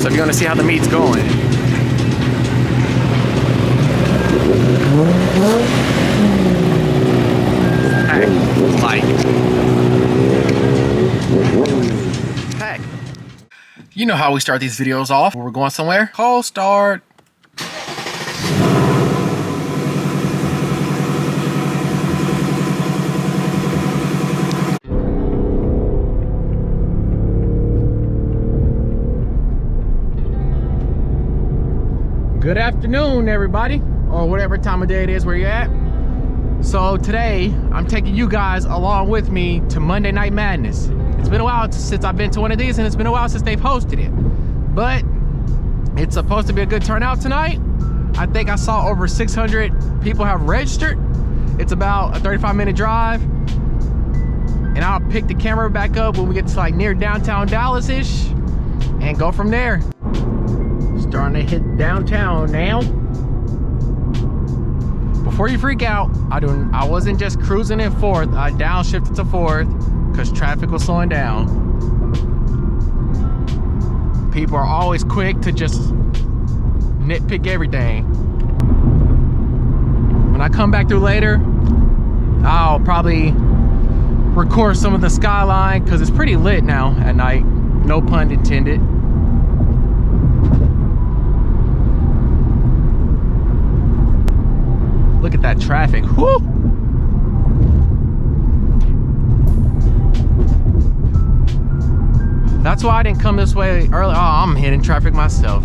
So if you want to see how the meet's going. Heck, like. Heck. You know how we start these videos off. We're going somewhere. Call start. Good afternoon, everybody, or whatever time of day it is where you're at. So today, I'm taking you guys along with me to Monday Night Madness. It's been a while since I've been to one of these, and it's been a while since they've hosted it. But it's supposed to be a good turnout tonight. I think I saw over 600 people have registered. It's about a 35-minute drive. And I'll pick the camera back up when we get to like near downtown Dallas-ish and go from there. Starting to hit downtown now. Before you freak out, I wasn't just cruising in fourth. I downshifted to fourth because traffic was slowing down. People are always quick to just nitpick everything. When I come back through later, I'll probably record some of the skyline because it's pretty lit now at night. No pun intended. Look at that traffic. Whoo! That's why I didn't come this way early. Oh, I'm hitting traffic myself.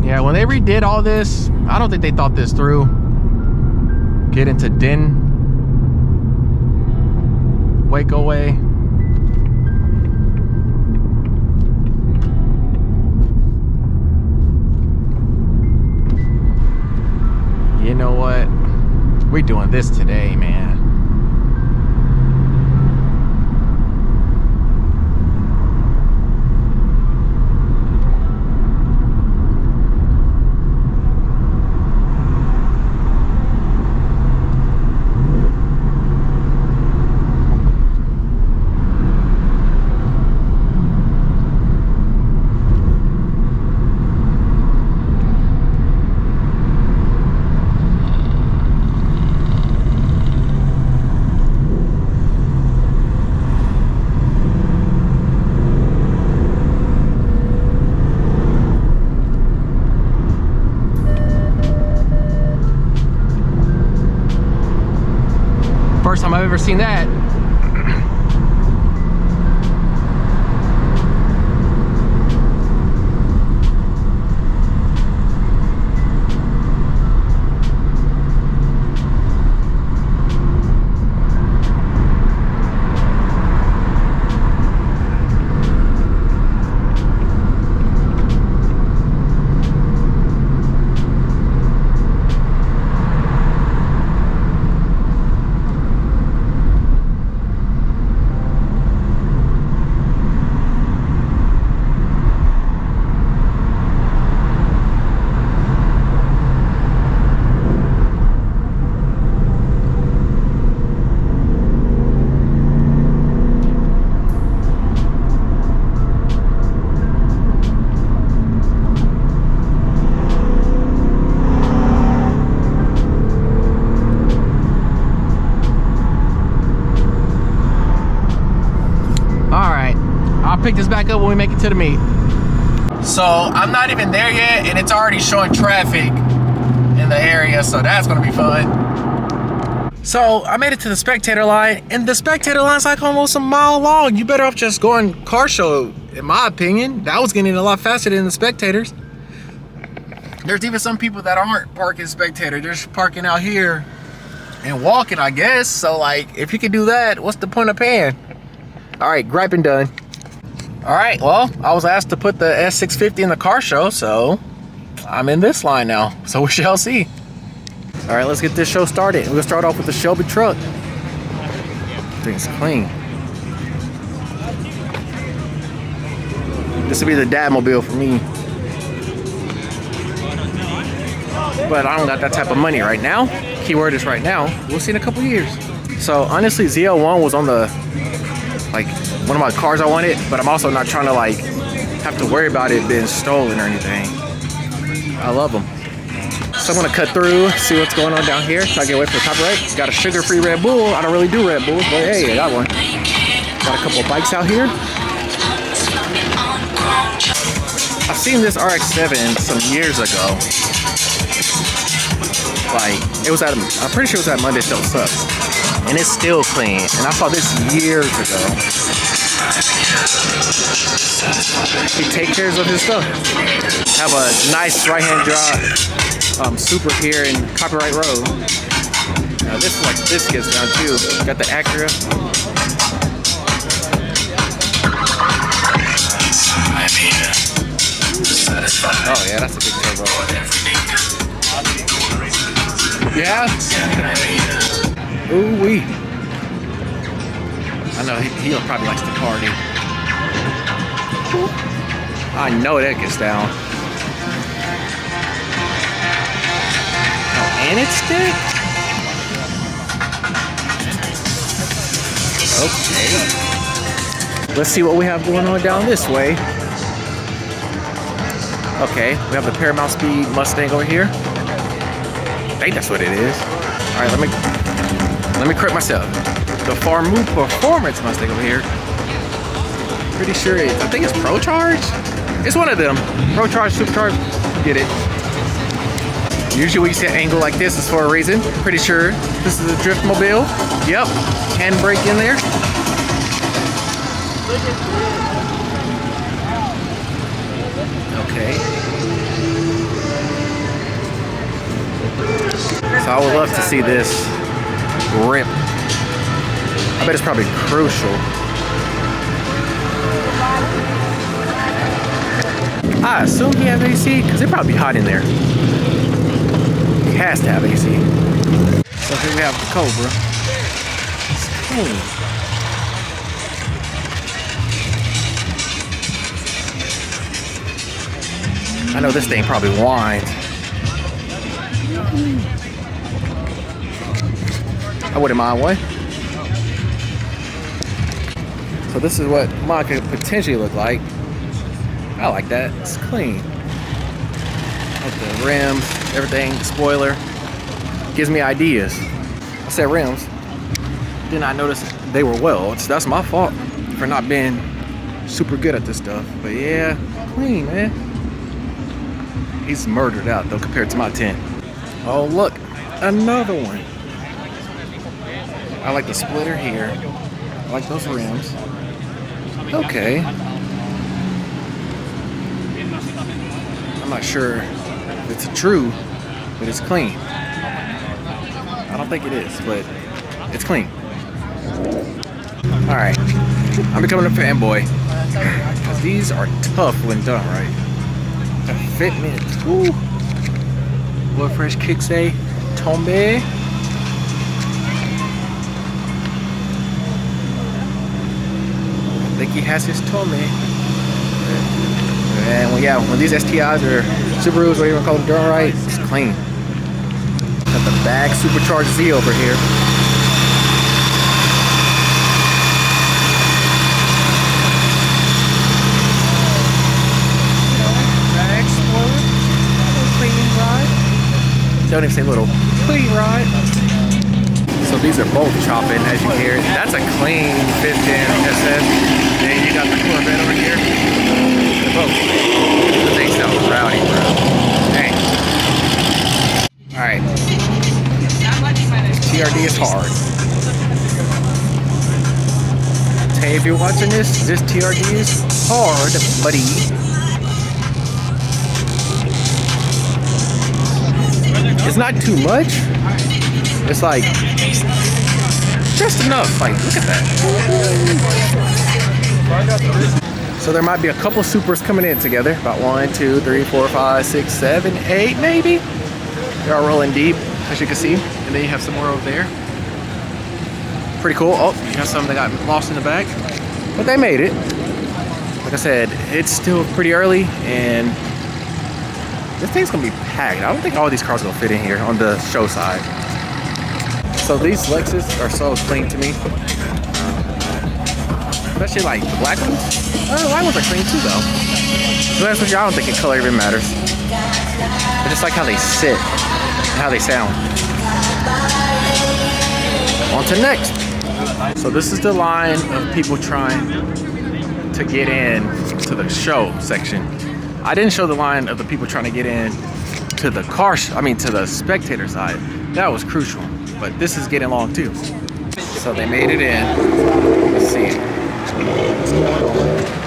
Yeah, when they redid all this, I don't think they thought this through. Get into Waco way. You know what? We're doing this today, man. First time I've ever seen that. I'll pick this back up when we make it to the meet. So I'm not even there yet, and it's already showing traffic in the area, so that's gonna be fun. So I made it to the spectator line, and the spectator line's like almost a mile long. You better off just going car show, in my opinion. That was getting a lot faster than the spectators. There's even some people that aren't parking spectator. They're just parking out here and walking, I guess. So like, if you can do that, what's the point of paying? All right, griping done. All right, well, I was asked to put the S650 in the car show, so I'm in this line now. So we shall see. All right, let's get this show started. We're gonna start off with the Shelby truck. Thing's clean. This will be the dad mobile for me. But I don't got that type of money right now. Keyword is right now. We'll see in a couple years. So honestly, ZL1 was on the, like, one of my cars I wanted, but I'm also not trying to like have to worry about it being stolen or anything. I love them. So I'm gonna cut through, see what's going on down here, try to get away from the copyright. Got a sugar-free Red Bull. I don't really do Red Bulls, but hey, I got one. Got a couple of bikes out here. I've seen this RX-7 some years ago. Like, it was at, I'm pretty sure it was at Monday Show Sup. And it's still clean. And I saw this years ago. He takes care of his stuff. Have a nice right-hand drive super here in Copyright Road. This is like this gets down too. Got the Acura. Oh yeah, that's a big turbo. Yeah. Ooh wee. I know he probably likes to party. I know that gets down. Oh, and it's stick. Okay. Let's see what we have going on down this way. Okay, we have the Paramount Speed Mustang over here. I think that's what it is. All right, let me correct myself. The Farm Move Performance Mustang over here. Pretty sure I think it's Pro Charge. It's one of them. Pro Charge, Super Charge, get it. Usually when you see an angle like this is for a reason. Pretty sure this is a drift mobile. Yep, handbrake in there. Okay. So I would love to see this rip. I bet it's probably crucial. I assume he has AC because it'd probably be hot in there. He has to have AC. So here we have the Cobra. It's clean. I know this thing probably whines. I wouldn't mind one. So this is what mine could potentially look like. I like that. It's clean. Like the rims, everything, spoiler. Gives me ideas. I said rims. Then I noticed they were welds. That's my fault for not being super good at this stuff. But yeah, clean, man. He's murdered out though compared to my 10. Oh look, another one. I like the splitter here. I like those rims. Okay. I'm not sure if it's true, but it's clean. I don't think it is, but it's clean. All right, I'm becoming a fanboy because these are tough when done right. The fitment, woo. Blood Fresh Kixay, Tombe. I think he has his Tombe. And when, yeah, when these STIs or Subarus, whatever you want to call them, done right, it's clean. Got the bag supercharged Z over here. Bag spoiler. Clean ride. Don't even say little. Clean ride. So these are both chopping, as you hear. That's a clean 15 SS. Then you got the Corvette over here. They're both. The thing sounds rowdy, bro. Dang. Alright. TRD is hard. Hey, if you're watching this TRD is hard, buddy. It's not too much. It's like just enough. Like, look at that. So there might be a couple supers coming in together. About 1, 2, 3, 4, 5, 6, 7, 8 maybe. They're all rolling deep. as you can see. And then you have some more over there. Pretty cool. Oh, you got some that got lost in the back. But they made it. Like I said, it's still pretty early and this thing's gonna be packed. I don't think all these cars are gonna fit in here on the show side. So these Lexus are so clean to me. Especially like the black ones. The white ones are clean too though. To be honest with you, I don't think color even matters. I just like how they sit and how they sound. On to next. So this is the line of people trying to get in to the show section. I didn't show the line of the people trying to get in to the to the spectator side. That was crucial, but this is getting long too. So they made it in. Let's see what's going on.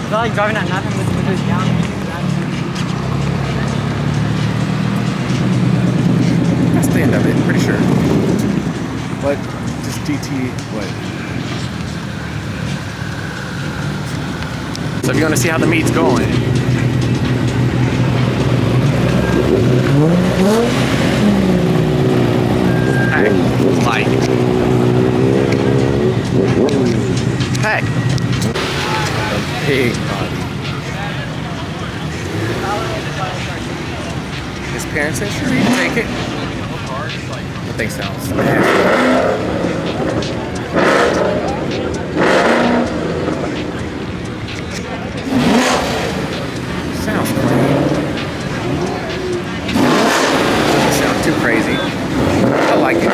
I feel like driving at nighttime with the windows down. That's the end of it, pretty sure. But just DT, what? So if you want to see how the meet's going. Pack, light. Pack. Big body. His parents said, sure, you can take it. That thing sounds bad. Sounds clean. Doesn't sound too crazy. I like it.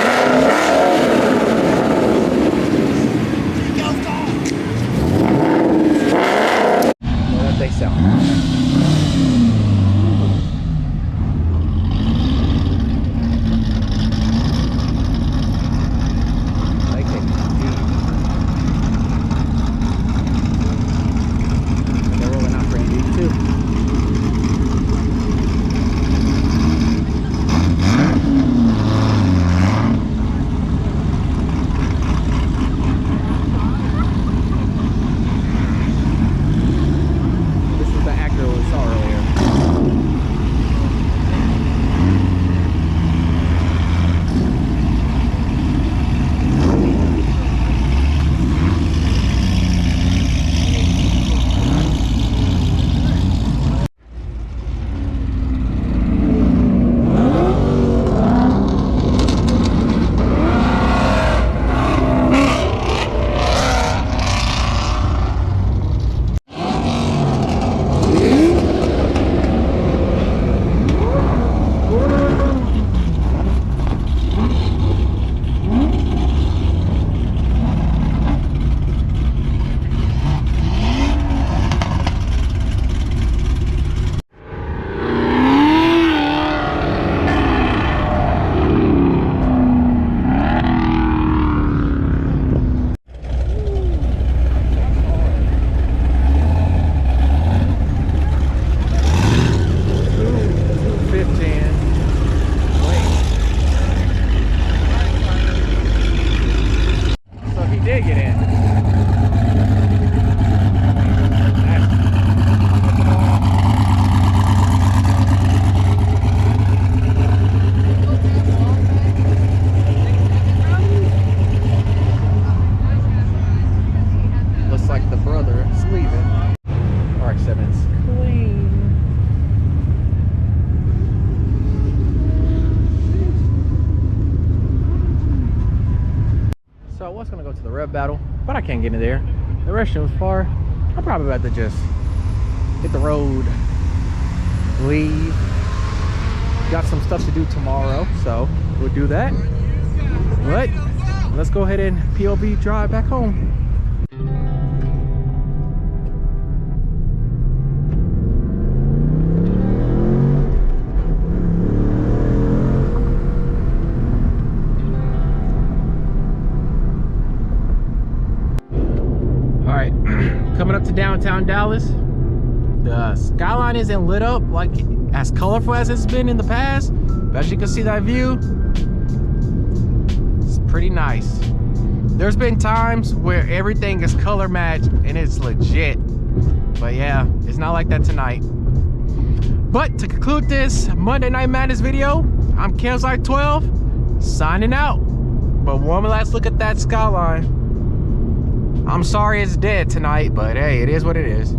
They sound. They can deep. They're rolling out pretty deep too. Rev battle, but I can't get in there. The restroom's far. I'm probably about to just hit the road, leave. Got some stuff to do tomorrow, so we'll do that. But let's go ahead and POV drive back home. Coming up to downtown Dallas. The skyline isn't lit up like as colorful as it's been in the past, but as you can see that view, pretty nice. There's been times where everything is color matched and it's legit. But yeah, it's not like that tonight. But to conclude this Monday Night Madness video, I'm Kelsite12 signing out. But one last look at that skyline. I'm sorry it's dead tonight, but hey, it is what it is.